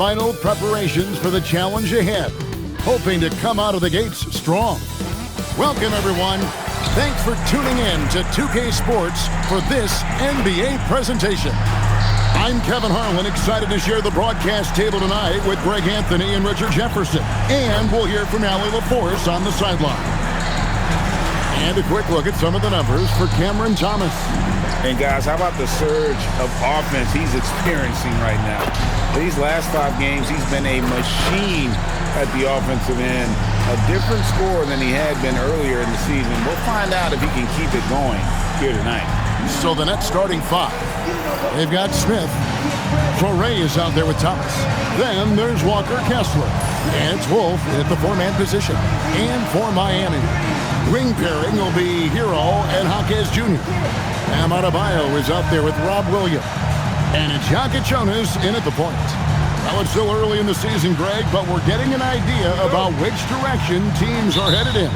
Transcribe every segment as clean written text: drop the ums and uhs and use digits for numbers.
final preparations for the challenge ahead, hoping to come out of the gates strong. Welcome, everyone. Thanks for tuning in to 2K Sports for this NBA presentation. I'm Kevin Harlan, excited to share the broadcast table tonight with Greg Anthony and Richard Jefferson. And we'll hear from Allie LaForce on the sideline. And a quick look at some of the numbers for Cameron Thomas. And guys, how about the surge of offense he's experiencing right now? These last 5 games, he's been a machine at the offensive end. A different score than he had been earlier in the season. We'll find out if he can keep it going here tonight. So the Nets starting 5. They've got Smith. Torrey is out there with Thomas. Then there's Walker Kessler. And it's Wolf at the 4-man position. And for Miami, wing pairing will be Hero and Jaquez Jr. Bam Adebayo is out there with Rob Williams. And it's Jonas in at the point. Well, it's still early in the season, Greg, but we're getting an idea about which direction teams are headed in.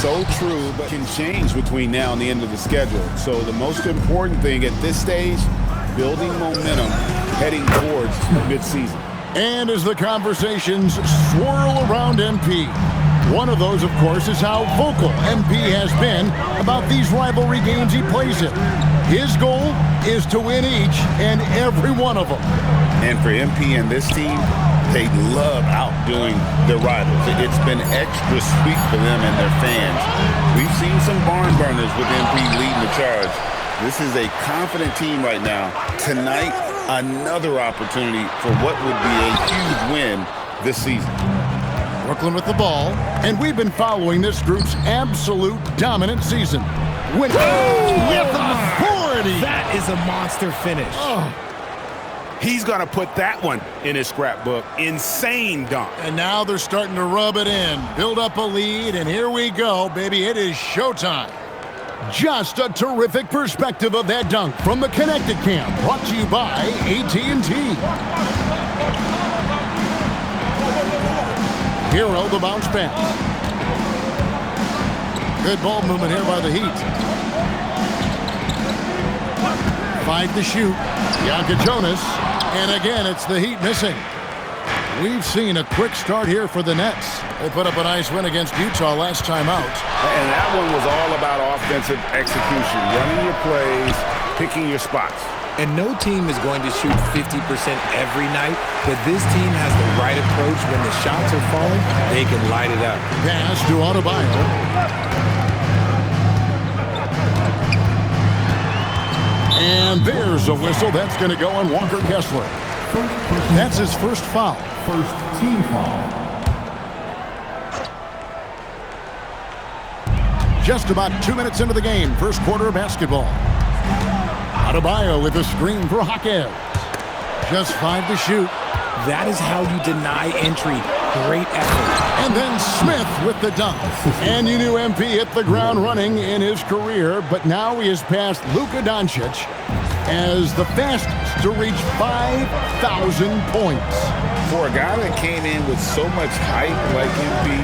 So true, but can change between now and the end of the schedule. So the most important thing at this stage, building momentum heading towards midseason. And as the conversations swirl around MP, one of those, of course, is how vocal MP has been about these rivalry games he plays in. His goal is to win each and every one of them. And for MP and this team, they love outdoing their rivals. It's been extra sweet for them and their fans. We've seen some barn burners with MP leading the charge. This is a confident team right now. Tonight, another opportunity for what would be a huge win this season. Brooklyn with the ball, and we've been following this group's absolute dominant season. With authority. That is a monster finish. He's going to put that one in his scrapbook. Insane dunk. And now they're starting to rub it in, build up a lead, and here we go, baby. It is showtime. Just a terrific perspective of that dunk from the Connected Cam, brought to you by AT&T. Hero, the bounce pass. Good ball movement here by the Heat. 5 to shoot. Jonas. And again, it's the Heat missing. We've seen a quick start here for the Nets. They put up a nice win against Utah last time out. And that one was all about offensive execution, running your plays, picking your spots. And no team is going to shoot 50% every night, but this team has the right approach. When the shots are falling, they can light it up. Pass to Adebayo. And there's a whistle. That's going to go on Walker Kessler. That's his first foul. First team foul. Just about 2 minutes into the game. First quarter of basketball. Adebayo with a screen for Jaquez. Just 5 to shoot. That is how you deny entry. Great effort. And then Smith with the dunk. And you knew MP hit the ground running in his career, but now he has passed Luka Doncic as the fastest to reach 5,000 points. For a guy that came in with so much hype like MP,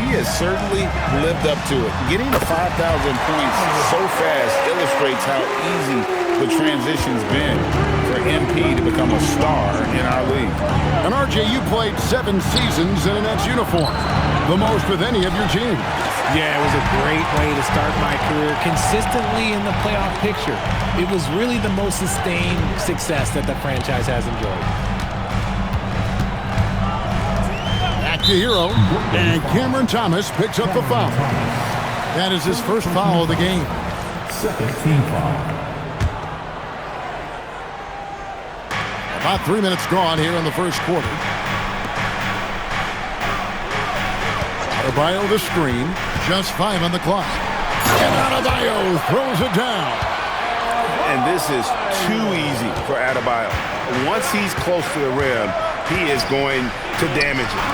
he has certainly lived up to it. Getting to 5,000 points so fast illustrates how easy the transition's been for MP to become a star in our league. And RJ, you played 7 seasons in a Nets uniform, the most with any of your teams. Yeah, it was a great way to start my career consistently in the playoff picture. It was really the most sustained success that the franchise has enjoyed. Back to Hero, and Cameron Thomas picks up the foul. That is his first foul of the game. Second team foul. About 3 minutes gone here in the first quarter. Adebayo the screen. Just 5 on the clock. And Adebayo throws it down. And this is too easy for Adebayo. Once he's close to the rim, he is going to damage it.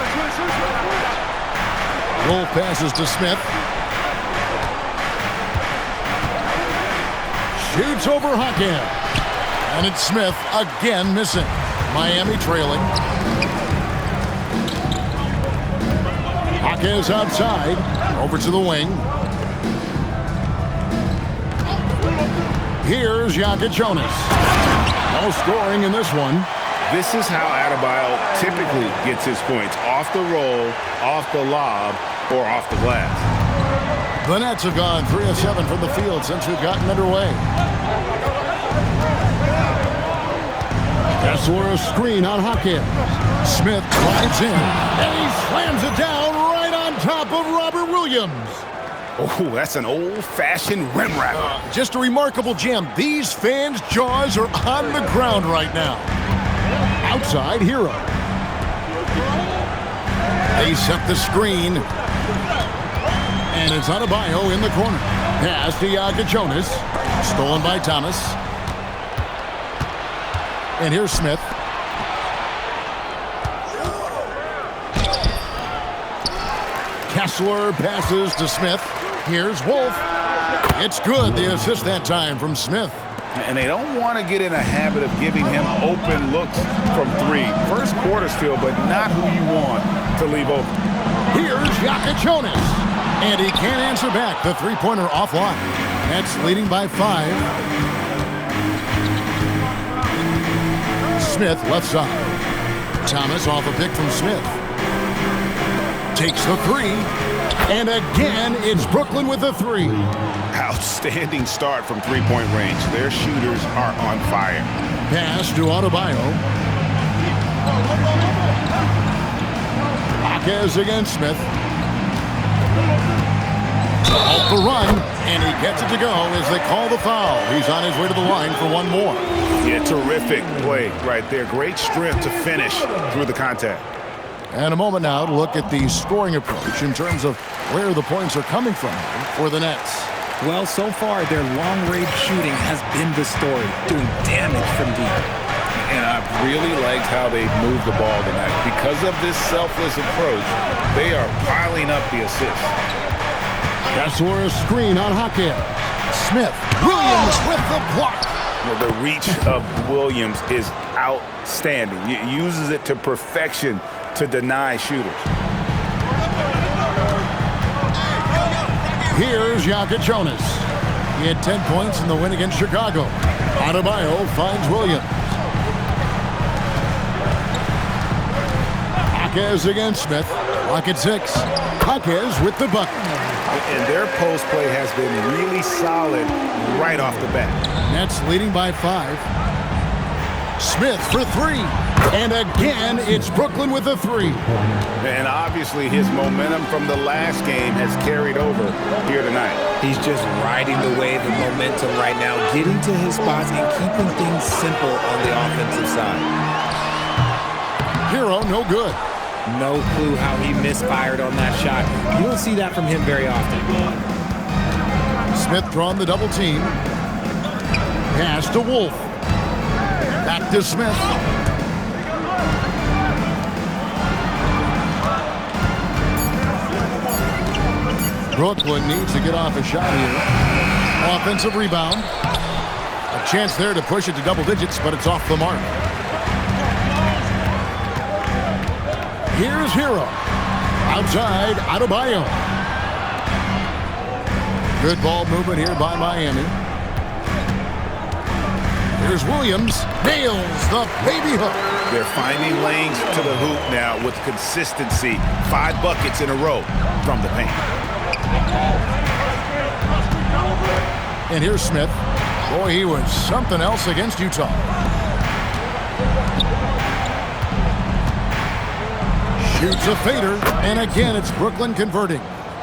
Wolf passes to Smith. Shoots over Jaquez. And it's Smith again missing. Miami trailing. Jaquez outside. Over to the wing. Here's Jonas. No scoring in this one. This is how Adebayo typically gets his points. Off the roll, off the lob, or off the glass. The Nets have gone 3 of 7 from the field since we've gotten underway. Kessler a screen on Hawkins. Smith slides in, and he slams it down right on top of Robert Williams. Oh, that's an old-fashioned rim wrap. Just a remarkable jam. These fans' jaws are on the ground right now. Outside Hero. They set the screen. And it's Adebayo in the corner. Pass to Jonas. Stolen by Thomas. And here's Smith. Kessler passes to Smith. Here's Wolf. It's good. The assist that time from Smith. And they don't want to get in a habit of giving him open looks from three. First quarter still, but not who you want to leave open. Here's Jonas. And he can't answer back. The three-pointer offline. Nets leading by 5. Smith left side. Thomas off a pick from Smith. Takes the 3. And again, it's Brooklyn with a 3. Outstanding start from three-point range. Their shooters are on fire. Pass to Adebayo. Hawkins against Smith. Off the run, and he gets it to go as they call the foul. He's on his way to the line for one more. Yeah, terrific play right there. Great strength to finish through the contact. And a moment now to look at the scoring approach in terms of where the points are coming from for the Nets. Well, so far, their long-range shooting has been the story, doing damage from deep. And I've really liked how they've moved the ball tonight. Because of this selfless approach, they are piling up the assists. Kessler a screen on Hawkins. Smith. Williams with the block. Well, the reach of Williams is outstanding. He uses it to perfection to deny shooters. Here's Jonas. He had 10 points in the win against Chicago. Adebayo finds Williams. Hawkins against Smith. Lock at 6. Hawkins with the bucket. And their post play has been really solid right off the bat. Nets leading by 5. Smith for 3. And again, it's Brooklyn with a 3. And obviously his momentum from the last game has carried over here tonight. He's just riding the wave of momentum right now, getting to his spots and keeping things simple on the offensive side. Hero, no good. No clue how he misfired on that shot. You don't see that from him very often. Smith drawn the double team. Pass to Wolf. Back to Smith. Brooklyn needs to get off a shot here. Offensive rebound. A chance there to push it to double digits, but it's off the mark. Here's Hero. Outside, Adebayo. Good ball movement here by Miami. Here's Williams. Nails the baby hook. They're finding lanes to the hoop now with consistency. 5 buckets in a row from the paint. And here's Smith. Boy, he was something else against Utah. Shoots a fader, and again, it's Brooklyn converting.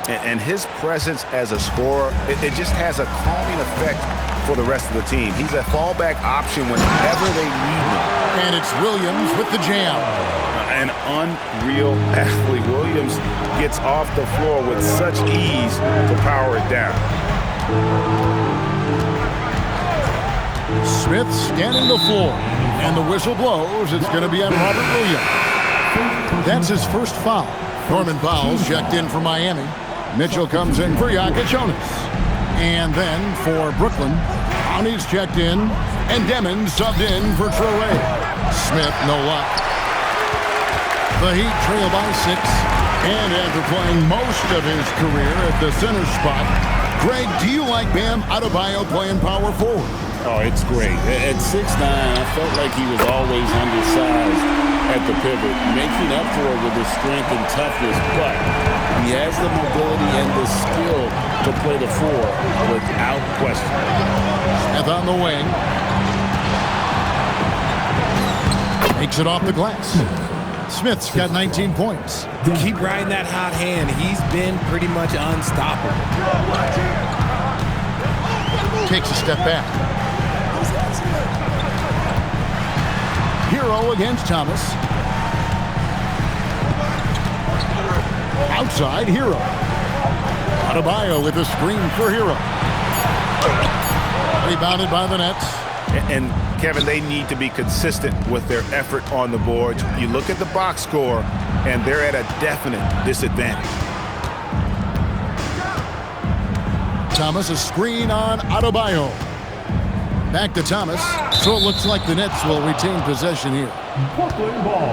And his presence as a scorer, it just has a calming effect for the rest of the team. He's a fallback option whenever they need him. And it's Williams with the jam. An unreal athlete. Williams gets off the floor with such ease to power it down. Smith scanning the floor, and the whistle blows. It's going to be on Robert Williams. That's his first foul. Norman Powell's checked in for Miami. Mitchell comes in for Jonas. And then for Brooklyn, Downey's checked in, and Demon subbed in for Traore. Smith, no luck. The Heat trail by 6, and after playing most of his career at the center spot, Greg, do you like Bam Adebayo playing power forward? Oh, it's great. At 6'9", I felt like he was always undersized at the pivot, making up for it with his strength and toughness, but he has the mobility and the skill to play the 4 without question. Smith on the wing. Takes it off the glass. Smith's got 19 points. Keep riding that hot hand. He's been pretty much unstoppable. Takes a step back. Hero against Thomas. Outside, Hero. Adebayo with a screen for Hero. Rebounded by the Nets. And Kevin, they need to be consistent with their effort on the boards. You look at the box score, and they're at a definite disadvantage. Thomas, a screen on Adebayo. Back to Thomas. So it looks like the Nets will retain possession here.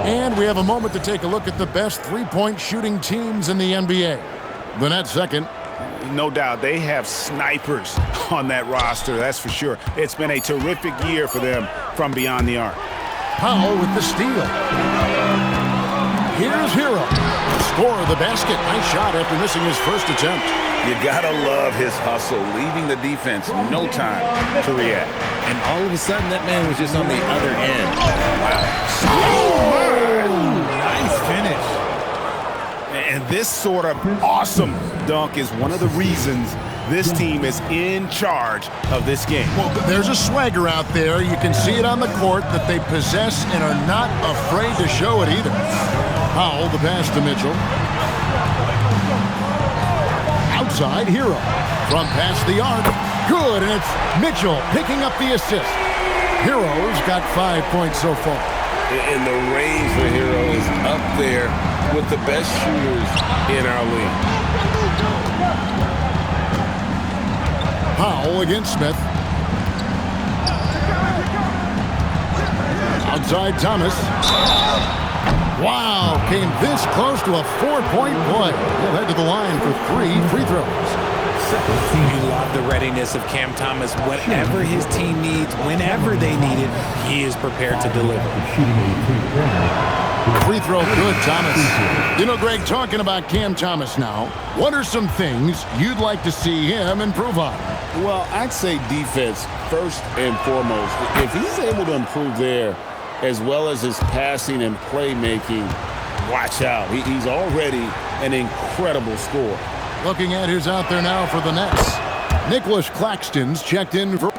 And we have a moment to take a look at the best three-point shooting teams in the NBA. The Nets second. No doubt, they have snipers on that roster, that's for sure. It's been a terrific year for them from beyond the arc. Powell with the steal. Here's Hero. Score of the basket. Nice shot after missing his first attempt. You gotta love his hustle, leaving the defense no time to react. And all of a sudden, that man was just on the other end. Nice finish. And this sort of awesome dunk is one of the reasons this team is in charge of this game. Well, there's a swagger out there. You can see it on the court that they possess and are not afraid to show it either. Powell, the pass to Mitchell. Outside, Hero. From past the arc. Good, and it's Mitchell picking up the assist. Hero's got 5 points so far. And the range for Hero is up there with the best shooters in our league. Powell against Smith. Outside Thomas. Wow, came this close to a 4-point play. He'll head to the line for 3 free throws. You love the readiness of Cam Thomas. Whatever his team needs, whenever they need it, he is prepared to deliver. Free throw good, Thomas. You know, Greg, talking about Cam Thomas now, what are some things you'd like to see him improve on? Well, I'd say defense first and foremost. If he's able to improve there, as well as his passing and playmaking, watch out. He's already an incredible scorer. Looking at who's out there now for the Nets. Nicholas Claxton's checked in for...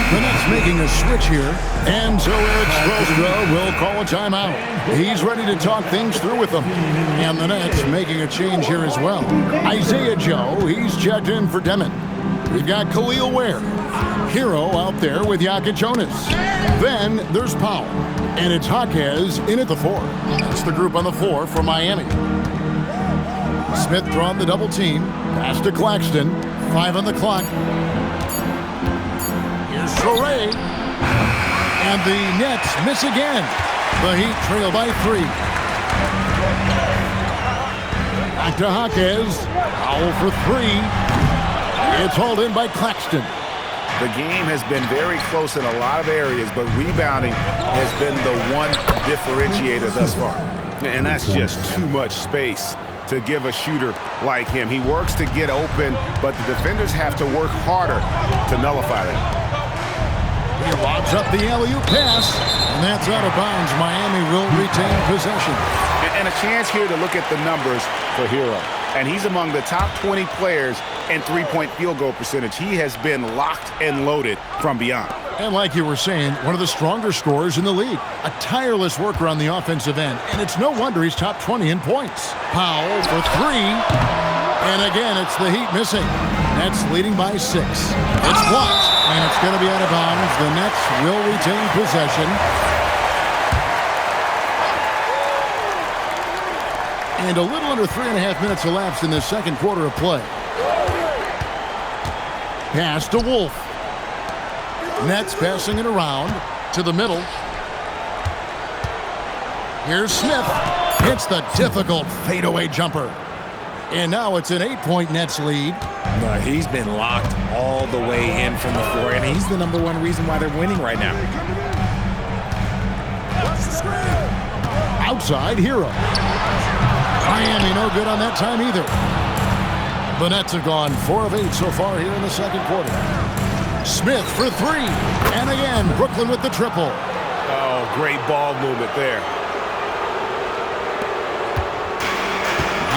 The Nets making a switch here, and so Eric Spoelstra will call a timeout. He's ready to talk things through with them. And the Nets making a change here as well. Isaiah Joe, he's checked in for Demon. We've got Khalil Ware. Hero out there with Jokic Jonas. Then there's Powell, and it's Jaquez in at the 4. That's the group on the 4 for Miami. Smith drawn the double team. Pass to Claxton. 5 on the clock. Sorey, and the Nets miss again. The Heat trail by 3. Back to Jaquez. Powell for 3. It's hauled in by Claxton. The game has been very close in a lot of areas, but rebounding has been the one differentiator thus far. And that's just too much space to give a shooter like him. He works to get open, but the defenders have to work harder to nullify that. He lobs up the alley-oop pass, and that's out of bounds. Miami will retain possession. And a chance here to look at the numbers for Hero. And he's among the top 20 players in three-point field goal percentage. He has been locked and loaded from beyond. And like you were saying, one of the stronger scorers in the league. A tireless worker on the offensive end, and it's no wonder he's top 20 in points. Powell for 3. And again, it's the Heat missing. Nets leading by 6. It's blocked, and it's going to be out of bounds. The Nets will retain possession. And a little under 3.5 minutes elapsed in this second quarter of play. Pass to Wolf. Nets passing it around to the middle. Here's Smith. Hits the difficult fadeaway jumper. And now it's an 8-point Nets lead. He's been locked all the way in from the floor, and he's the #1 reason why they're winning right now. Outside Hero. Miami no good on that time either. The Nets have gone 4 of 8 so far here in the second quarter. Smith for 3. And again, Brooklyn with the triple. Oh, great ball movement there.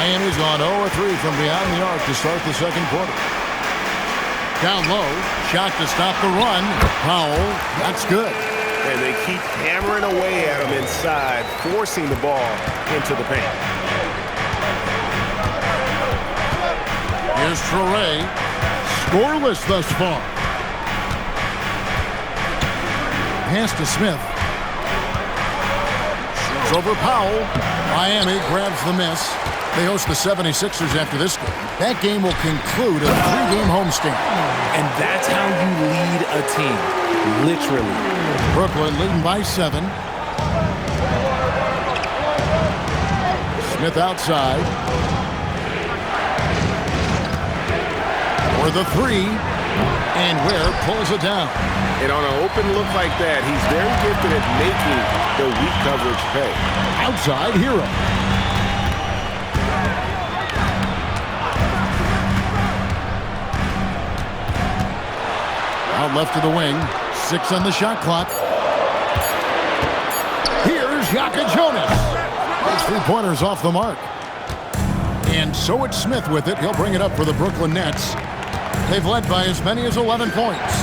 Miami's gone 0-3 from behind the arc to start the second quarter. Down low, shot to stop the run. Powell, that's good. And they keep hammering away at him inside, forcing the ball into the paint. Here's Traore, scoreless thus far. Pass to Smith. Shoots over Powell. Miami grabs the miss. They host the 76ers after this game. That game will conclude a 3-game homestand. And that's how you lead a team, literally. Brooklyn leading by 7. Smith outside. For the 3. And Ware pulls it down. And on an open look like that, he's very gifted at making the weak coverage pay. Outside Hero. Out left to the wing. 6 on the shot clock. Here's Yaka Jonas. Those 3-pointers off the mark. And so it's Smith with it. He'll bring it up for the Brooklyn Nets. They've led by as many as 11 points.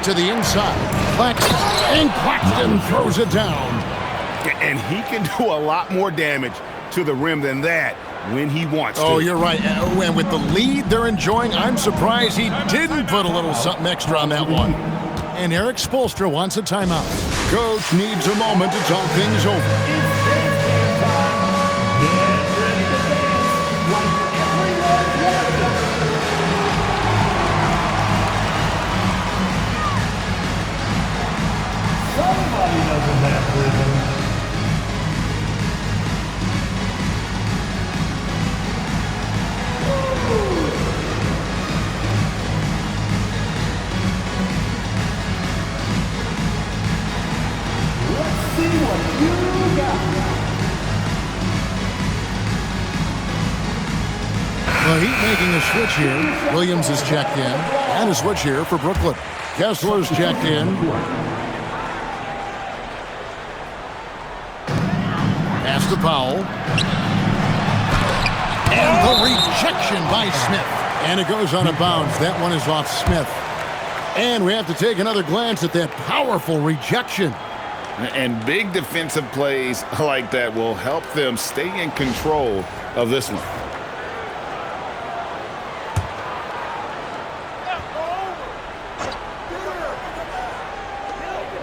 To the inside. Claxton. And Claxton throws it down. And he can do a lot more damage to the rim than that when he wants to. Oh, you're right. And with the lead they're enjoying, I'm surprised he didn't put a little something extra on that one. And Eric Spoelstra wants a timeout. Coach needs a moment to talk things over. The Heat making a switch here. Williams is checked in. And a switch here for Brooklyn. Kessler's checked in. Pass to Powell. And the rejection by Smith. And it goes out of bounds. That one is off Smith. And we have to take another glance at that powerful rejection. And big defensive plays like that will help them stay in control of this one.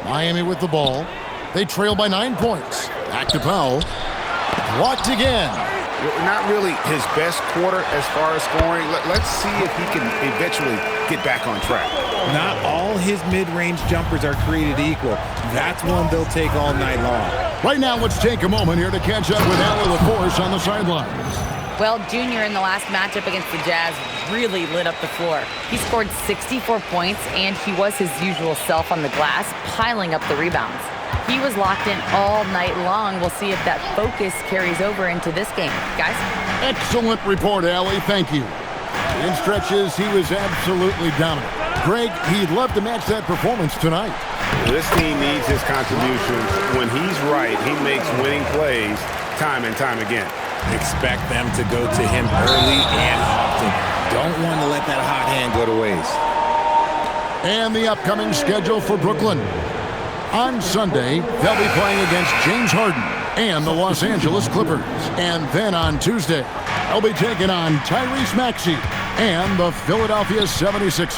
Miami with the ball. They trail by 9 points. Back to Powell. Blocked again. Not really his best quarter as far as scoring. Let's see if he can eventually get back on track. Not all his mid-range jumpers are created equal. That's one they'll take all night long. Right now, let's take a moment here to catch up with Allie LaForce on the sidelines. Well, Junior in the last matchup against the Jazz really lit up the floor. He scored 64 points, and he was his usual self on the glass, piling up the rebounds. He was locked in all night long. We'll see if that focus carries over into this game. Guys? Excellent report, Allie. Thank you. In stretches, he was absolutely dominant. Greg, he'd love to match that performance tonight. This team needs his contributions. When he's right, he makes winning plays time and time again. Expect them to go to him early and often. Don't want to let that hot hand go to waste. And the upcoming schedule for Brooklyn. On Sunday, they'll be playing against James Harden and the Los Angeles Clippers. And then on Tuesday, they'll be taking on Tyrese Maxey and the Philadelphia 76ers.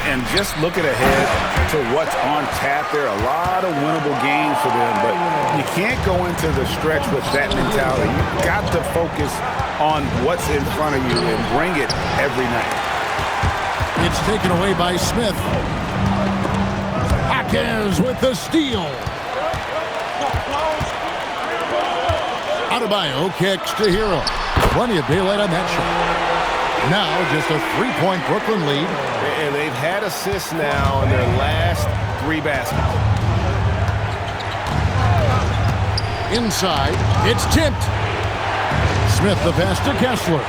And just looking ahead to what's on tap, there are a lot of winnable games for them, but you can't go into the stretch with that mentality. You've got to focus on what's in front of you and bring it every night. It's taken away by Smith. Jaquez with the steal. Adebayo kicks to Hero. Plenty of daylight on that shot. Now just a 3-point Brooklyn lead. And they've had assists now in their last 3 baskets. Inside, it's tipped. Smith the pass to Kessler.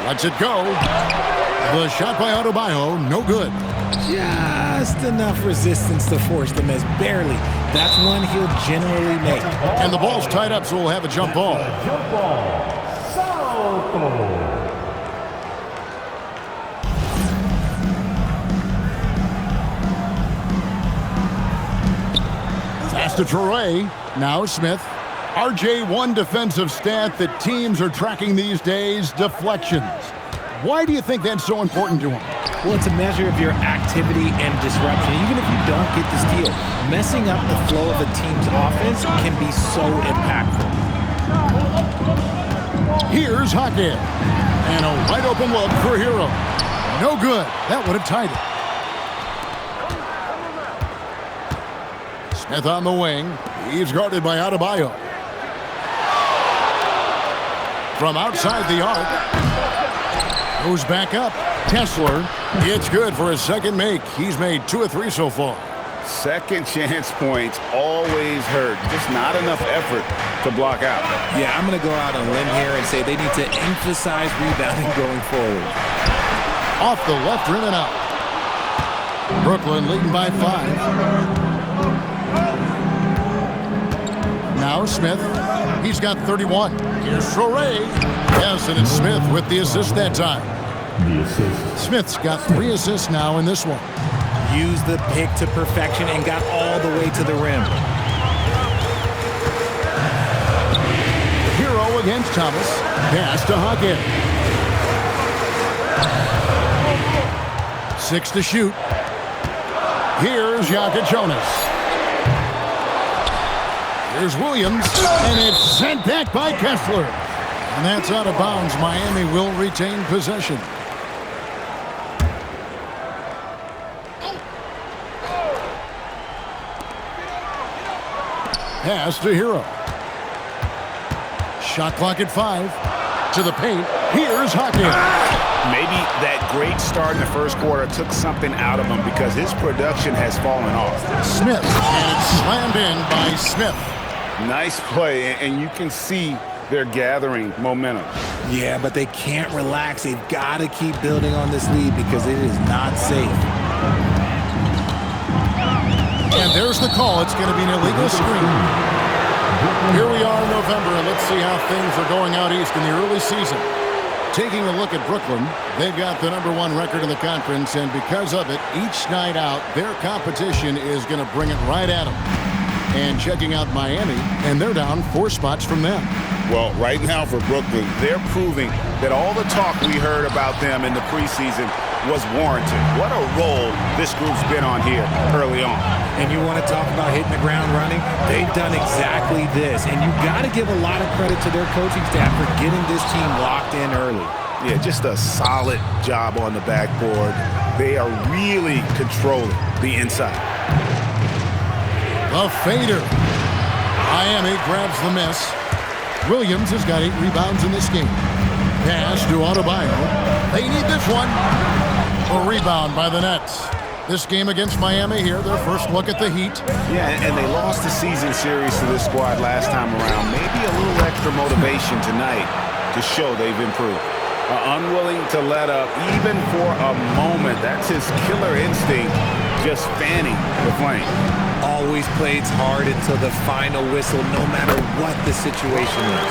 Lets it go. The shot by Adebayo, no good. Just enough resistance to force the miss. Barely. That's one he'll generally make. And the ball's tied up, so we'll have a jump ball. Pass to Traore. Now Smith. RJ1 defensive stat that teams are tracking these days, deflections. Why do you think that's so important to him? Well, it's a measure of your activity and disruption, even if you don't get the steal. Messing up the flow of a team's offense can be so impactful. Here's Jaquez. And a wide open look for Hero. No good. That would have tied it. Smith on the wing. He's guarded by Adebayo. From outside the arc. Goes back up. Kessler. It's good for his second make. He's made 2 of 3 so far. Second chance points always hurt. Just not enough effort to block out. Yeah, I'm going to go out on a limb here and say they need to emphasize rebounding going forward. Off the left rim and out. Brooklyn leading by 5. Now Smith. He's got 31. Here's Traore. Yes, and it's Smith with the assist that time. Smith's got 3 assists now in this one. Used the pick to perfection and got all the way to the rim. Hero against Thomas. Pass to Jaquez. 6 to shoot. Here's Jonas. Here's Williams, and it's sent back by Kessler. And that's out of bounds. Miami will retain possession. Pass to Hero. Shot clock at 5. To the paint. Here's Jaquez. Maybe that great start in the first quarter took something out of him because his production has fallen off. Smith, and it's slammed in by Smith. Nice play, and you can see they're gathering momentum. Yeah, but they can't relax. They've got to keep building on this lead because it is not safe. And there's the call. It's going to be an illegal screen. Here we are in November, and let's see how things are going out east in the early season. Taking a look at Brooklyn, they've got the #1 record in the conference, and because of it, each night out, their competition is going to bring it right at them. And checking out Miami, and they're down 4 spots from them. Well, right now for Brooklyn, they're proving that all the talk we heard about them in the preseason was warranted. What a role this group's been on here early on. And you want to talk about hitting the ground running? They've done exactly this. And you've got to give a lot of credit to their coaching staff for getting this team locked in early. Yeah, just a solid job on the backboard. They are really controlling the inside. The fader. Miami grabs the miss. Williams has got 8 rebounds in this game. Pass to Adebayo. They need this one. A rebound by the Nets. This game against Miami here, their first look at the Heat. Yeah, and they lost the season series to this squad last time around. Maybe a little extra motivation tonight to show they've improved. Unwilling to let up even for a moment. That's his killer instinct, just fanning the flame. Always plays hard until the final whistle, no matter what the situation is.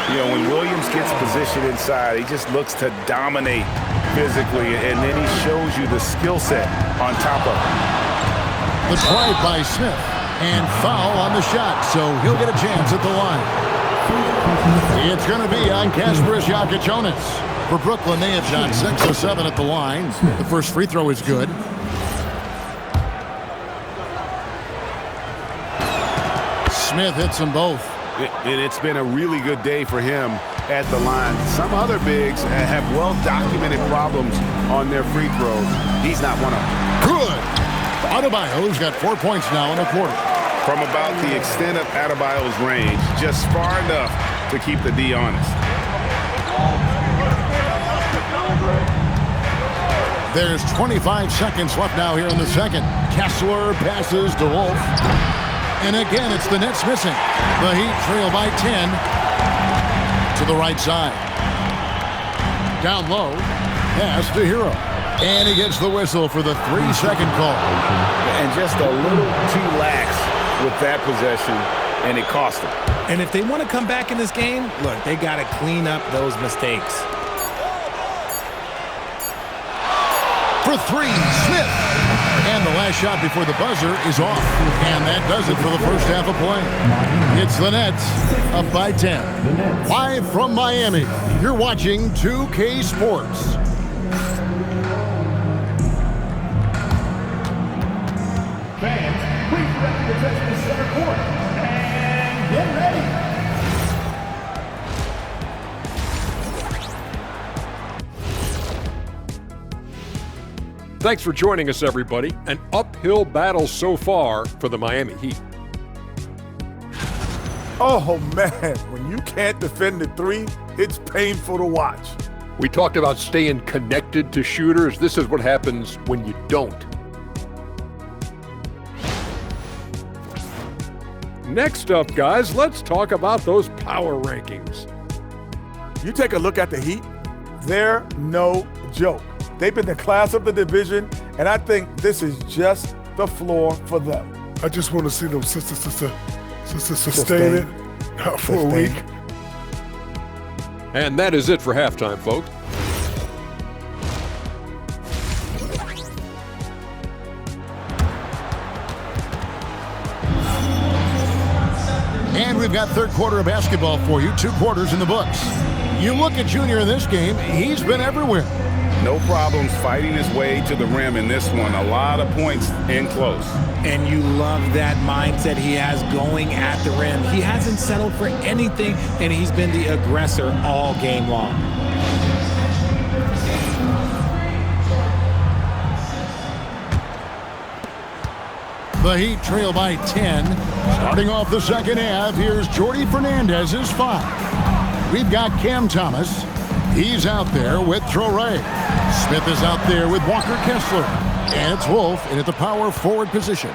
You know, when Williams gets positioned inside, he just looks to dominate physically, and then he shows you the skill set on top of it. The drive by Smith, and foul on the shot, so he'll get a chance at the line. It's going to be on Kasparas Jonas. For Brooklyn, they have shot 6 of 7 at the line. The first free throw is good. Smith hits them both. And it's been a really good day for him at the line. Some other bigs have well-documented problems on their free throws. He's not one of them. Good. Adebayo's got 4 points now in a quarter. From about the extent of Adebayo's range, just far enough to keep the D honest. There's 25 seconds left now here in the second. Kessler passes to Wolf. And again, it's the Nets missing. The Heat trail by 10 to the right side. Down low, pass to Hero. And he gets the whistle for the 3-second call. And just a little too lax with that possession, and it cost them. And if they want to come back in this game, look, they got to clean up those mistakes. For 3, Smith. And the last shot before the buzzer is off. And that does it for the first half of play. It's the Nets up by 10. Live from Miami, you're watching 2K Sports. Fans, please direct your attention to center court. And get ready. Thanks for joining us, everybody. An uphill battle so far for the Miami Heat. Oh, man, when you can't defend the three, it's painful to watch. We talked about staying connected to shooters. This is what happens when you don't. Next up, guys, let's talk about those power rankings. You take a look at the Heat, they're no joke. They've been the class of the division, and I think this is just the floor for them. I just want to see them sustain it for a week. And that is it for halftime, folks. And we've got third quarter of basketball for you. 2 quarters in the books. You look at Junior in this game, he's been everywhere. No problems fighting his way to the rim in this one. A lot of points in close. And you love that mindset he has going at the rim. He hasn't settled for anything, and he's been the aggressor all game long. The Heat trail by 10. Starting off the second half, here's Jordi Fernandez's 5. We've got Cam Thomas. He's out there with Traore. Smith is out there with Walker Kessler. And it's Wolf in at the power forward position.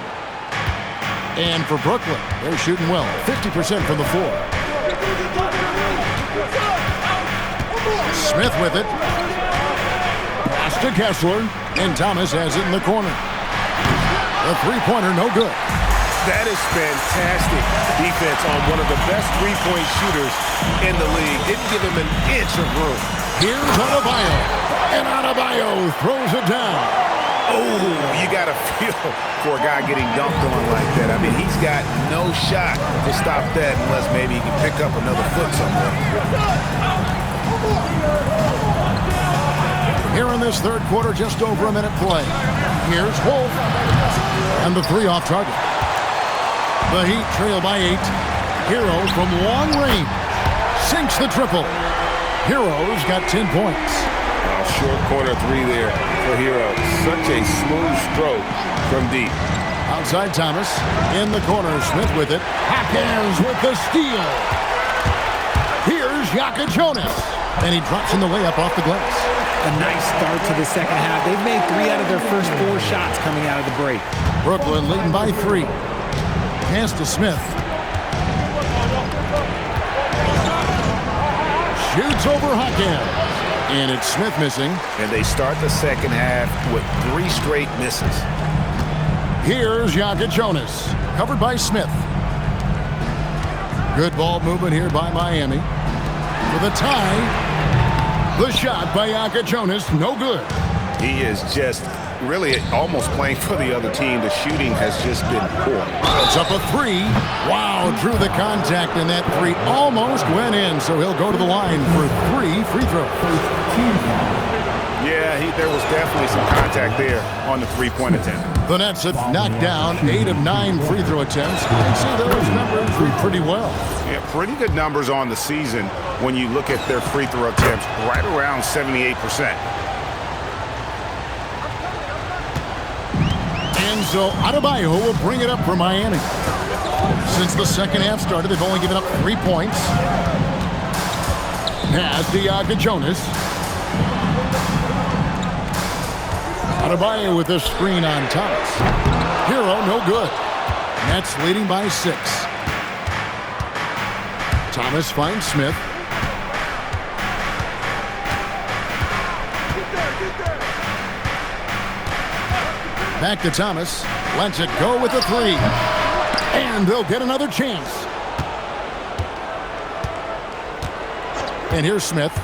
And for Brooklyn, they're shooting well, 50% from the floor. Smith with it. Pass to Kessler. And Thomas has it in the corner. The three-pointer, no good. That is fantastic defense on one of the best three-point shooters in the league. Didn't give him an inch of room. Here's Adebayo. And Adebayo throws it down. Oh, you got to feel for a guy getting dunked on like that. I mean, he's got no shot to stop that unless maybe he can pick up another foot somewhere. Here in this third quarter, just over a minute play. Here's Wolf. And the 3 off target. The Heat trail by 8. Hero from long range sinks the triple. Hero's got 10 points. Short corner 3 there for Hero. Such a smooth stroke from deep. Outside Thomas. In the corner, Smith with it. Hawkins with the steal. Here's Yaka Jonas. And he drops in the layup off the glass. A nice start to the second half. They've made 3 out of their first 4 shots coming out of the break. Brooklyn leading by 3. Pass to Smith. Shoots over Hawkins. And it's Smith missing. And they start the second half with 3 straight misses. Here's Yaka Jonas. Covered by Smith. Good ball movement here by Miami. For the tie. The shot by Yaka Jonas, no good. He is just really almost playing for the other team. The shooting has just been poor. It's up a three. Wow, drew the contact, and that three almost went in, so he'll go to the line for 3 free throws. Yeah, there was definitely some contact there on the three-point attempt. The Nets have knocked down 8 of 9 free throw attempts. You can see those numbers read pretty well. Yeah, pretty good numbers on the season when you look at their free throw attempts, right around 78%. Enzo Adebayo will bring it up for Miami. Since the second half started, they've only given up 3 points. Has Diaga Jonas. Adebayo with this screen on Thomas. Hero, no good. Nets leading by 6. Thomas finds Smith. Back to Thomas. Lets it go with a 3. And they'll get another chance. And here's Smith.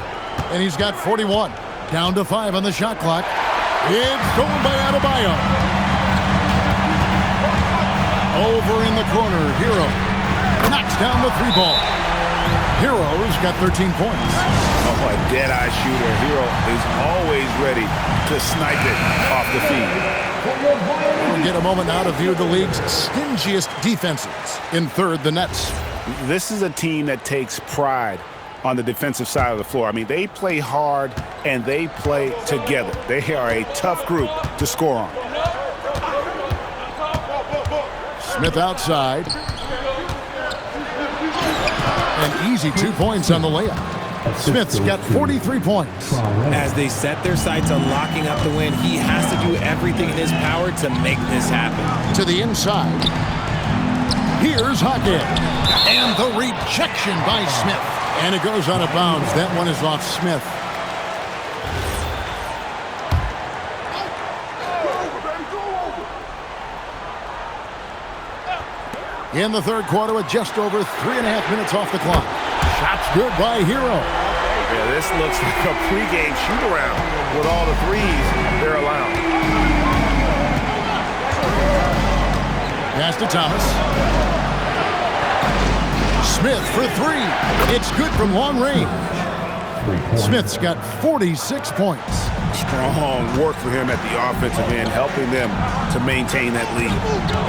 And he's got 41. Down to 5 on the shot clock. It's stolen by Adebayo. Over in the corner, Hero knocks down the 3 ball. Hero's got 13 points. Oh, a dead-eye shooter. Hero is always ready to snipe it off the feed. We'll get a moment now to view the league's stingiest defenses. In third, the Nets. This is a team that takes pride on the defensive side of the floor. I mean, they play hard and they play together. They are a tough group to score on. Smith outside. An easy 2 points on the layup. Smith's got 43 points. As they set their sights on locking up the win, he has to do everything in his power to make this happen. To the inside. Here's Hackett. And the rejection by Smith. And it goes out of bounds. That one is off Smith. In the third quarter with just over 3.5 minutes off the clock. Shots good by Hero. Yeah, this looks like a pregame shoot-around with all the threes they're allowing. Pass to Thomas. Smith for 3. It's good from long range. Smith's got 46 points. Strong work for him at the offensive end, helping them to maintain that lead.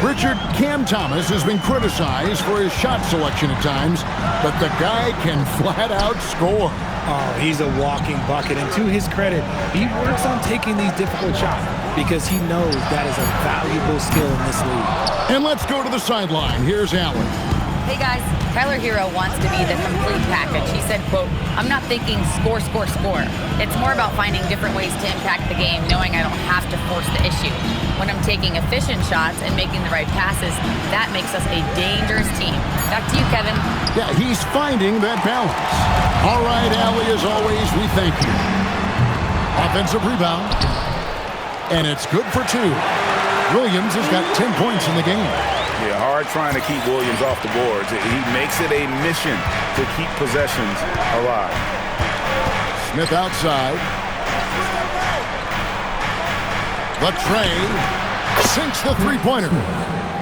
Richard, Cam Thomas has been criticized for his shot selection at times, but the guy can flat out score. Oh, he's a walking bucket, and to his credit, he works on taking these difficult shots because he knows that is a valuable skill in this league. And let's go to the sideline. Here's Allen. Hey guys, Tyler Hero wants to be the complete package. He said, quote, "I'm not thinking score, score, score. It's more about finding different ways to impact the game, knowing I don't have to force the issue. When I'm taking efficient shots and making the right passes, that makes us a dangerous team." Back to you, Kevin. Yeah, he's finding that balance. All right, Allie, as always, we thank you. Offensive rebound. And it's good for 2. Williams has got 10 points in the game. Yeah, hard trying to keep Williams off the boards. He makes it a mission to keep possessions alive. Smith outside. Latrey sinks the 3-pointer.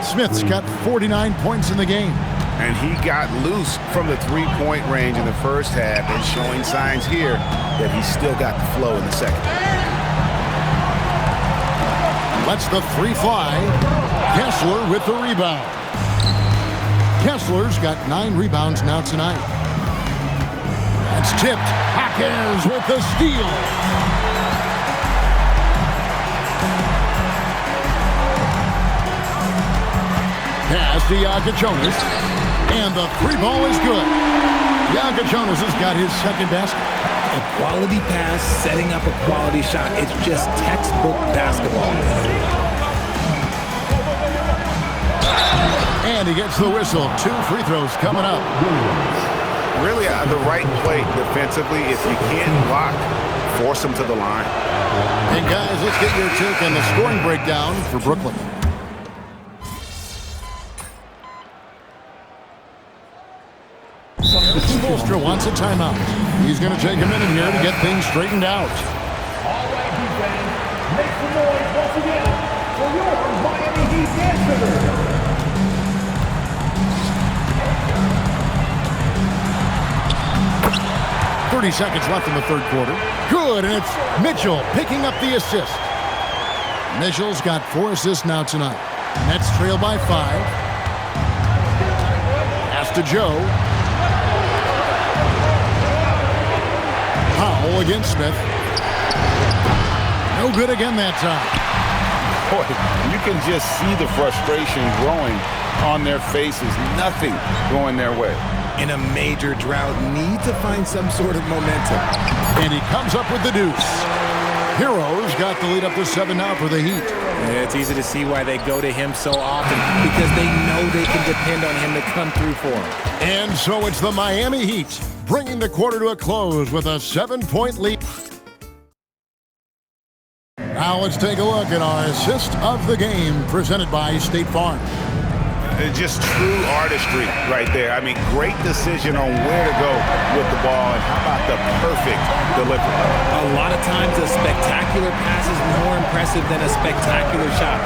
Smith's got 49 points in the game. And he got loose from the 3-point range in the first half and showing signs here that he's still got the flow in the second. Lets the 3 fly. Kessler with the rebound. Kessler's got 9 rebounds now tonight. It's tipped. Hackers with the steal. Pass to Diaga Jonas. And the 3 ball is good. Diaga Jonas has got his second basket. A quality pass, setting up a quality shot. It's just textbook basketball. And he gets the whistle. 2 free throws coming up. Really the right play defensively. If you can't block, force them to the line. And guys, let's get your take on the scoring breakdown for Brooklyn. Spoelstra wants a timeout. He's going to take a minute here to get things straightened out. All right, defense. Make some noise. again, for your Miami Heat answer. 30 seconds left in the third quarter. Good, and it's Mitchell picking up the assist. Mitchell's got 4 assists now tonight. Nets trail by 5. Pass to Joe. Powell against Smith. No good again that time. Boy, you can just see the frustration growing on their faces. Nothing going their way. In a major drought, need to find some sort of momentum. And he comes up with the deuce. Heroes got the lead up to 7 now for the Heat. Yeah, it's easy to see why they go to him so often, because they know they can depend on him to come through for them. And so it's the Miami Heat bringing the quarter to a close with a 7-point lead. Now let's take a look at our assist of the game presented by State Farm. Just true artistry right there. I mean, great decision on where to go with the ball, and how about the perfect delivery? A lot of times a spectacular pass is more impressive than a spectacular shot.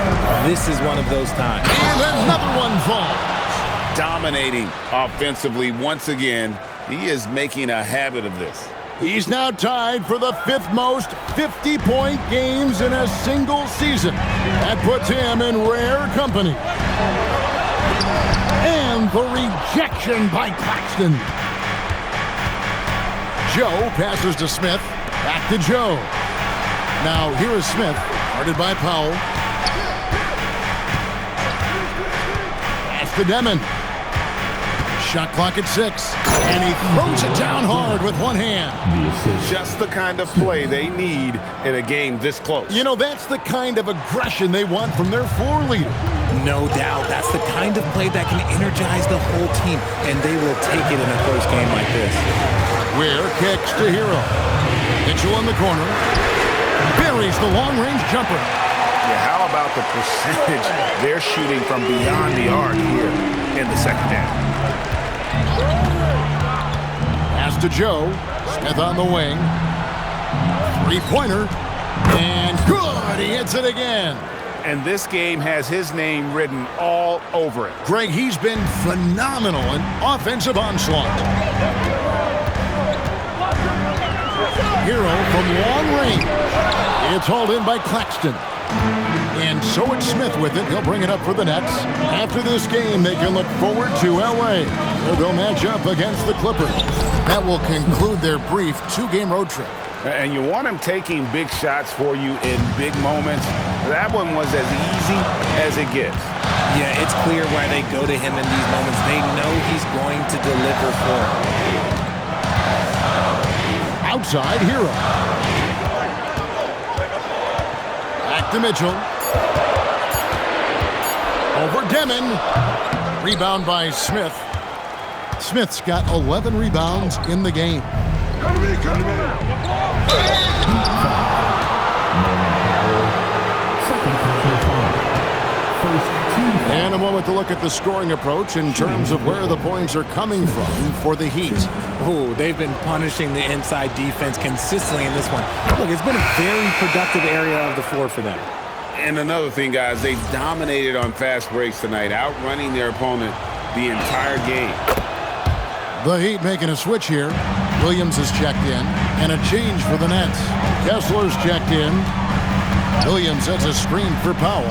This is one of those times. And another one falls. Dominating offensively once again. He is making a habit of this. He's now tied for the 5th most 50-point games in a single season. That puts him in rare company. And the rejection by Claxton. Joe passes to Smith. Back to Joe. Now here is Smith, guarded by Powell. Pass to Demon. Shot clock at 6. And he throws it down hard with one hand. Just the kind of play they need in a game this close. You know, that's the kind of aggression they want from their floor leader. No doubt. That's the kind of play that can energize the whole team, and they will take it in a close game like this. Ware kicks to Hero. Mitchell in the corner. Buries the long-range jumper. Yeah, how about the percentage they're shooting from beyond the arc here in the second half? Pass to Joe. Smith on the wing. 3-pointer. And good! He hits it again. And this game has his name written all over it. Greg, he's been phenomenal in offensive onslaught. Hero from long range. It's hauled in by Claxton. And so it's Smith with it. He'll bring it up for the Nets. After this game, they can look forward to L.A., where they'll match up against the Clippers. That will conclude their brief 2-game road trip. And you want him taking big shots for you in big moments. That one was as easy as it gets. Yeah, it's clear why they go to him in these moments. They know he's going to deliver for them. Outside Hero. Back to Mitchell. Over Demon. Rebound by Smith. Smith's got 11 rebounds in the game. And a moment to look at the scoring approach in terms of where the points are coming from for the Heat. Oh, they've been punishing the inside defense consistently in this one. Look, it's been a very productive area of the floor for them. And another thing, guys, they've dominated on fast breaks tonight, outrunning their opponent the entire game. The Heat making a switch here. Williams is checked in, and a change for the Nets. Kessler's checked in. Williams sets a screen for Powell.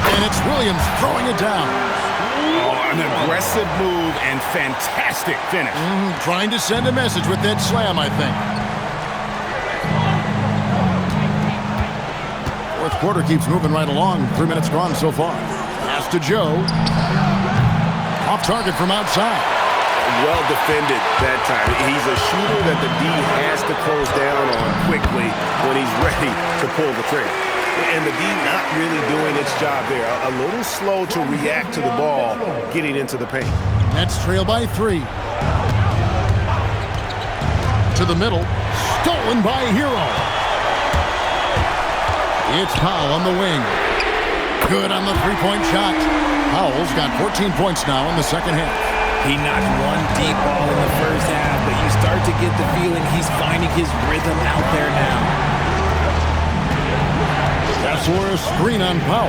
And it's Williams throwing it down. Oh, an aggressive move and fantastic finish. Trying to send a message with that slam, I think. Fourth quarter keeps moving right along. 3 minutes gone so far. Pass to Joe. Off target from outside. Well defended that time. He's a shooter that the D has to close down on quickly when he's ready to pull the trigger. And the D not really doing its job there. A little slow to react to the ball getting into the paint. Nets trail by 3. To the middle. Stolen by Hero. It's Powell on the wing. Good on the three-point shot. Powell's got 14 points now in the second half. He knocked one deep ball in the first half, but you start to get the feeling he's finding his rhythm out there now. Kessler, a screen on Powell.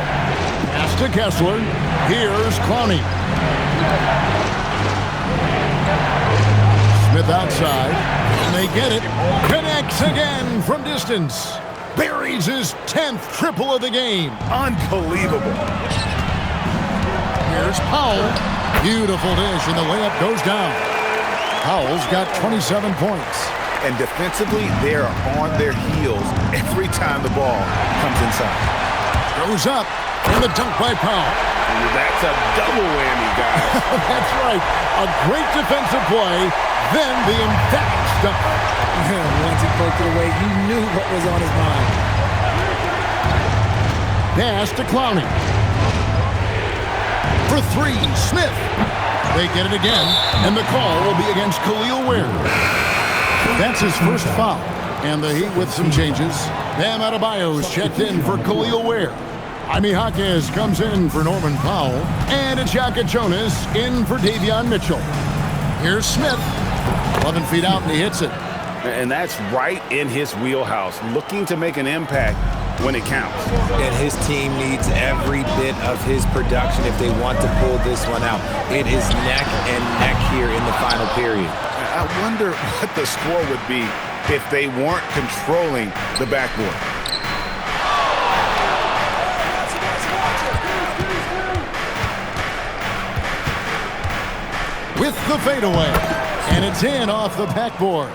Pass to Kessler. Here's Clowney. Smith outside. And they get it. Connects again from distance. Buries his 10th triple of the game. Unbelievable. Here's Powell. Beautiful dish, and the layup goes down. Powell's got 27 points. And defensively, they're on their heels every time the ball comes inside. Goes up, and the dunk by Powell. That's a double whammy, guys. That's right. A great defensive play, then the emphatic dunk. Once he poked it away, you knew what was on his mind. Pass to Clowney. For three, Smith. They get it again, and the call will be against Khalil Ware. That's his first foul. And the Heat with some changes. Bam Adebayo's checked in for Khalil Ware. Jaime Jaquez comes in for Norman Powell. And it's Shaka Jonas in for Davion Mitchell. Here's Smith. 11 feet out, and he hits it. And that's right in his wheelhouse, looking to make an impact when it counts. And his team needs every bit of his production if they want to pull this one out. It is neck and neck here in the final period. I wonder what the score would be if they weren't controlling the backboard. With the fadeaway, and it's in off the backboard.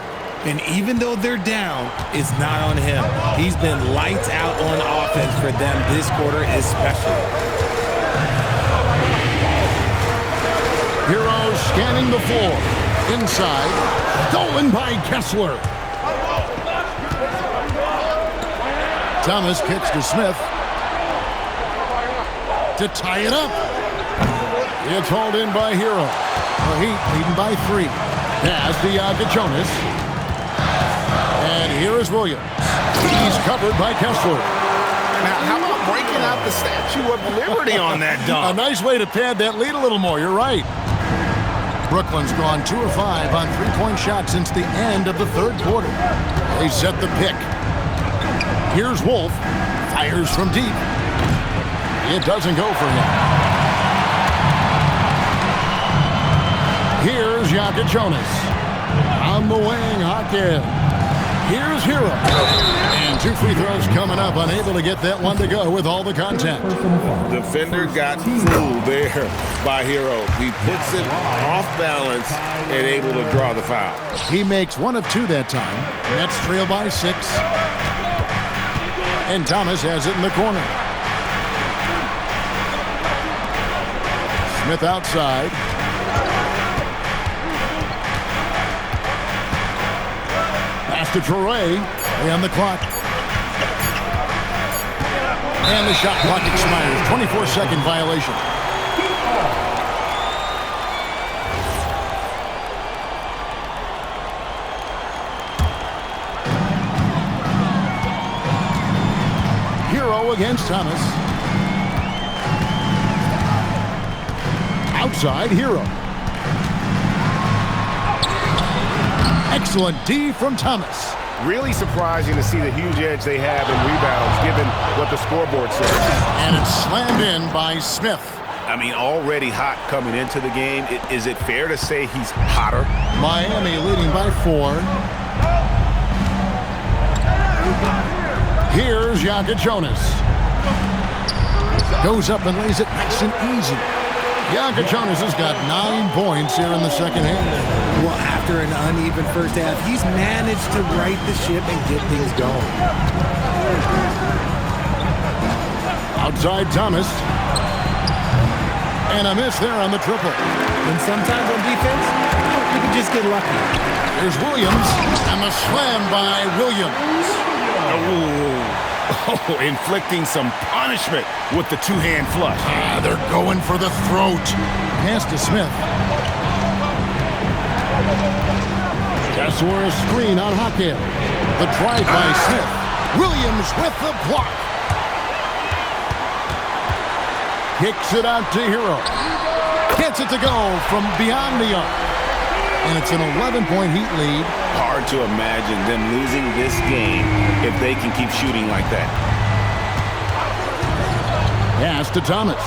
And even though they're down, it's not on him. He's been lights out on offense for them this quarter especially. Hero scanning the floor. Inside, stolen by Kessler. Thomas kicks to Smith. To tie it up. It's hauled in by Hero. The Heat leading by 3. Pass to Jonas. And here is Williams. He's covered by Kessler. Now, how about breaking out the Statue of Liberty on that dunk? A nice way to pad that lead a little more. You're right. Brooklyn's gone 2 of 5 on three-point shots since the end of the third quarter. They set the pick. Here's Wolf. Fires from deep. It doesn't go for him. Here's Shaka Jonas. On the wing, Jaquez. Here's Hero. And 2 free throws coming up. Unable to get that one to go with all the contact. Defender got fooled there by Hero. He puts it off balance and able to draw the foul. He makes 1 of 2 that time. Nets trail by 6. And Thomas has it in the corner. Smith outside. Pass to Traore. On the clock. And the shot clock expires. 24-second violation. Hero against Thomas. Outside, Hero. Excellent D from Thomas. Really surprising to see the huge edge they have in rebounds, given what the scoreboard says. And it's slammed in by Smith. I mean, already hot coming into the game. Is it fair to say he's hotter? Miami leading by 4. Here's Shaka Jonas. Goes up and lays it nice and easy. Shaka Jonas has got 9 points here in the second half. Well, after an uneven first half, he's managed to right the ship and get things going. Outside Thomas. And a miss there on the triple. And sometimes on defense, you can just get lucky. There's Williams, and the slam by Williams. Oh, inflicting some punishment with the two-hand flush. They're going for the throat. Pass to Smith. Kessler a screen on Jaquez. The drive by Smith. Williams with the block. Kicks it out to Hero. Gets it to go from beyond the arc. And it's an 11-point Heat lead. Hard to imagine them losing this game if they can keep shooting like that. Pass to Thomas.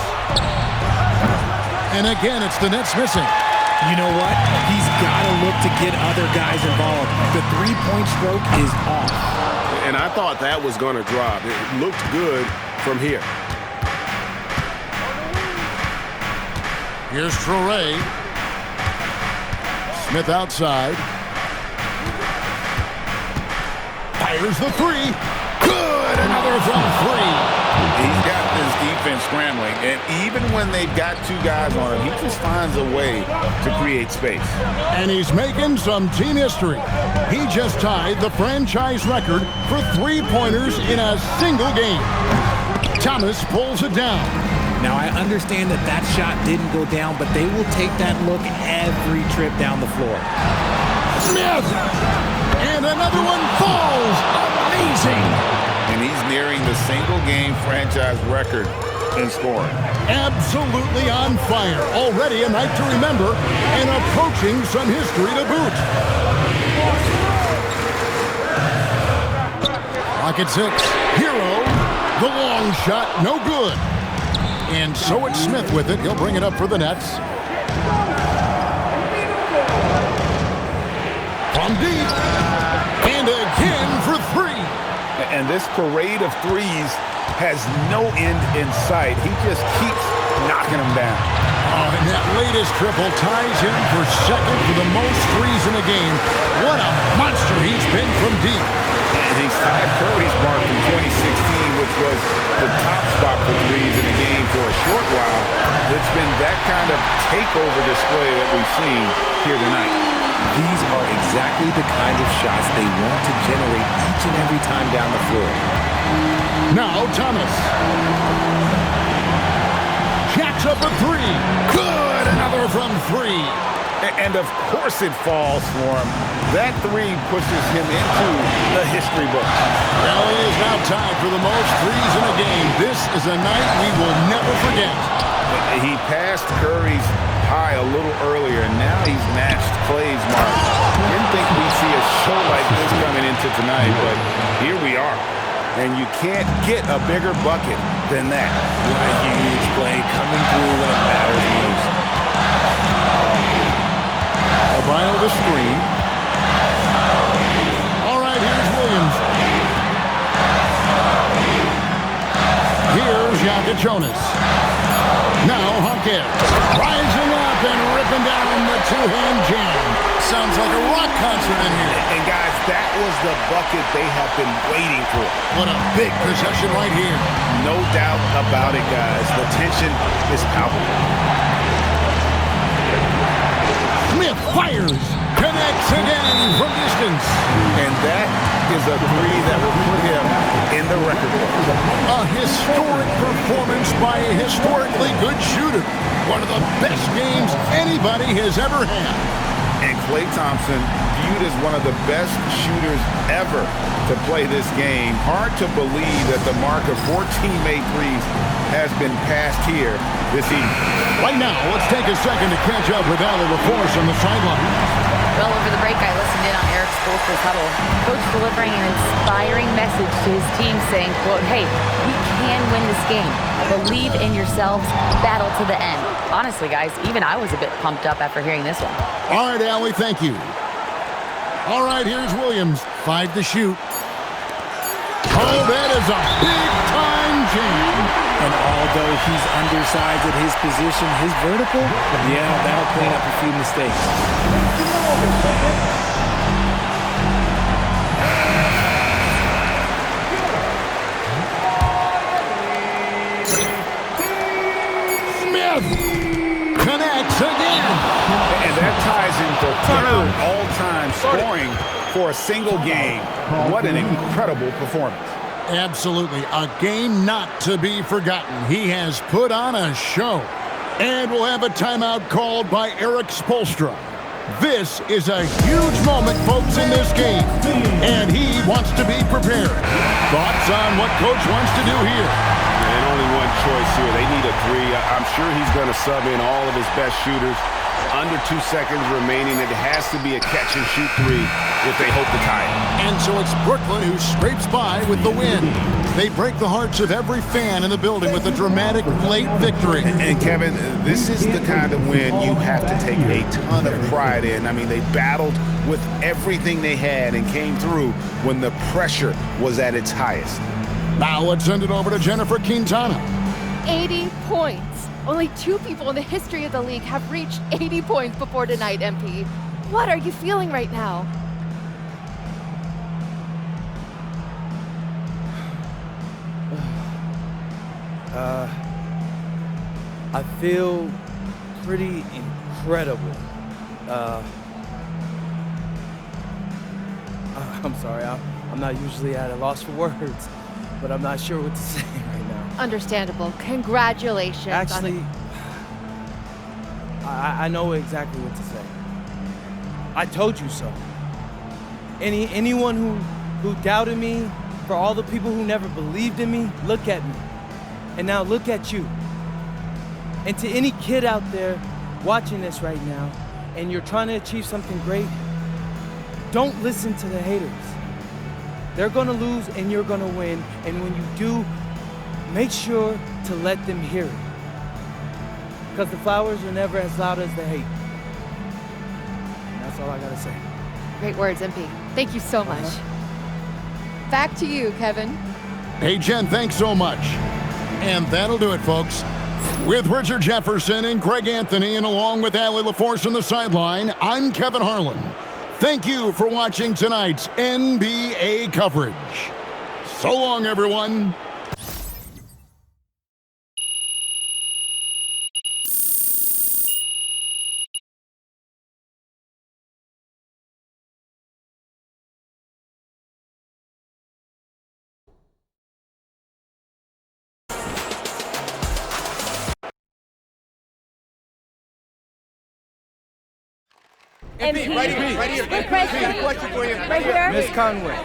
And again, it's the Nets missing. You know what? He's got to look to get other guys involved. The three-point stroke is off. And I thought that was going to drop. It looked good from here. Here's Traore. Smith outside. Fires the three. Good! Another from three. He's got this defense scrambling, and even when they've got two guys on him, he just finds a way to create space. And he's making some team history. He just tied the franchise record for three-pointers in a single game. Thomas pulls it down. Now, I understand that that shot didn't go down, but they will take that look every trip down the floor. Smith! And another one falls. Amazing! And he's nearing the single-game franchise record in scoring. Absolutely on fire. Already a night to remember and approaching some history to boot. Clock at 6. Hero. The long shot. No good. And so it's Smith with it. He'll bring it up for the Nets. From deep. And again for three. And this parade of threes has no end in sight. He just keeps knocking them down. Oh, and that latest triple ties him for second for the most threes in the game. What a monster he's been from deep. And he's tied Curry's mark from 2016, which was the top spot for threes in the game for a short while. It's been that kind of takeover display that we've seen here tonight. These are exactly the kind of shots they want to generate each and every time down the floor. Now Thomas. Jacks up a three. Good! Another from three. And of course it falls for him. That three pushes him into the history book. Well, he is now tied for the most threes in a game. This is a night we will never forget. He passed Curry's high a little earlier, and now he's matched Clay's mark. Didn't think we'd see a show like this coming into tonight, but here we are. And you can't get a bigger bucket than that. What a huge play coming through when it matters most. Albino the screen. All right, here's Williams. Here's Jonas. Now Hawkins rising up and ripping down the two-hand jam. Sounds like a rock concert in here. And guys, that was the bucket they have been waiting for. What a big possession right here. No doubt about it, guys. The tension is palpable. Smith fires. Connects again from distance. And that is a three that will put him in the record book. A historic performance by a historically good shooter. One of the best games anybody has ever had. And Klay Thompson, viewed as one of the best shooters ever to play this game. Hard to believe that the mark of 14 made threes has been passed here this evening. Right now, let's take a second to catch up with Allie LaForce on the sideline. Well, over the break, I listened in on Eric Spoelstra's huddle. Coach delivering an inspiring message to his team saying, quote, hey, we can win this game. Believe in yourselves. Battle to the end. Honestly, guys, even I was a bit pumped up after hearing this one. All right, Allie, thank you. All right, here's Williams. 5 to shoot. Oh, that is a big-time jam. And although he's undersized at his position, his vertical, yeah, that'll clean up a few mistakes. Smith connects again. And that ties him for third all-time scoring for a single game. What an incredible performance. Absolutely. A game not to be forgotten. He has put on a show. And we'll have a timeout called by Eric Spoelstra. This is a huge moment, folks, in this game. And he wants to be prepared. Thoughts on what Coach wants to do here? And only one choice here. They need a three. I'm sure he's going to sub in all of his best shooters. Under 2 seconds remaining. It has to be a catch-and-shoot three if they hope to tie it. And so it's Brooklyn who scrapes by with the win. They break the hearts of every fan in the building with a dramatic late victory. And Kevin, this is the kind of win you have to take a ton of pride in. I mean, they battled with everything they had and came through when the pressure was at its highest. Now let's send it over to Jennifer Quintana. 80 points. Only 2 people in the history of the league have reached 80 points before tonight, MP. What are you feeling right now? I feel pretty incredible. I'm sorry, I'm not usually at a loss for words, but I'm not sure what to say right now. Understandable. Congratulations. Actually, I know exactly what to say. I told you so. Anyone who doubted me, for all the people who never believed in me, look at me. And now look at you. And to any kid out there watching this right now, and you're trying to achieve something great, don't listen to the haters. They're gonna lose and you're gonna win. And when you do, make sure to let them hear it. Because the flowers are never as loud as the hate. And that's all I gotta say. Great words, MP. Thank you so much. Back to you, Kevin. Hey, Jen, thanks so much. And that'll do it, folks. With Richard Jefferson and Greg Anthony, and along with Allie LaForce on the sideline, I'm Kevin Harlan. Thank you for watching tonight's NBA coverage. So long, everyone. MP, right here. Question for you. Right here. Miss Conway.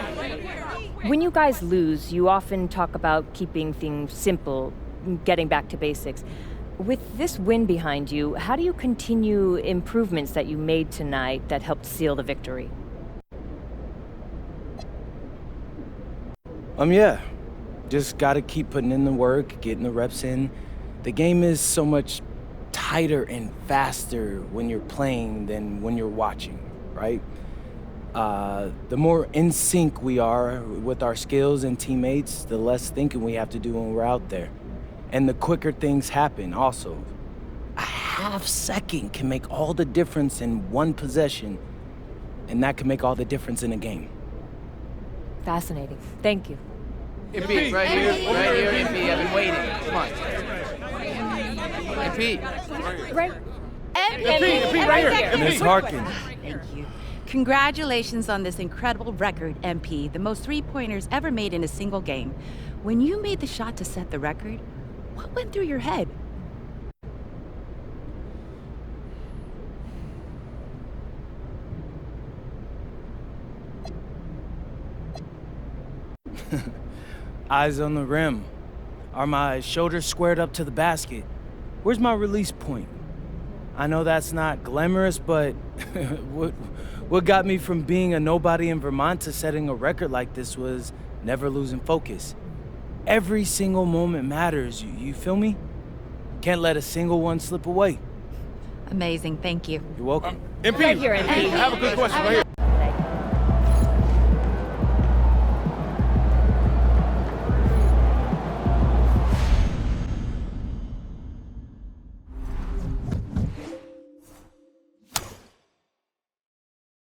When you guys lose, you often talk about keeping things simple, getting back to basics. With this win behind you, how do you continue improvements that you made tonight that helped seal the victory? Yeah. Just gotta keep putting in the work, getting the reps in. The game is so much tighter and faster when you're playing than when you're watching, right? The more in sync we are with our skills and teammates, the less thinking we have to do when we're out there. And the quicker things happen also. A half second can make all the difference in one possession, and that can make all the difference in a game. Fascinating. Thank you. MP, right here, MP. I've been waiting. Come on. MP. Right. MP, right here. Miss Harkin. Thank you. Congratulations on this incredible record, MP. The most three-pointers ever made in a single game. When you made the shot to set the record, what went through your head? Eyes on the rim. Are my shoulders squared up to the basket? Where's my release point? I know that's not glamorous, but what got me from being a nobody in Vermont to setting a record like this was never losing focus. Every single moment matters, you feel me? Can't let a single one slip away. Amazing, thank you. You're welcome. MP, Right here, MP. I have a good question right here.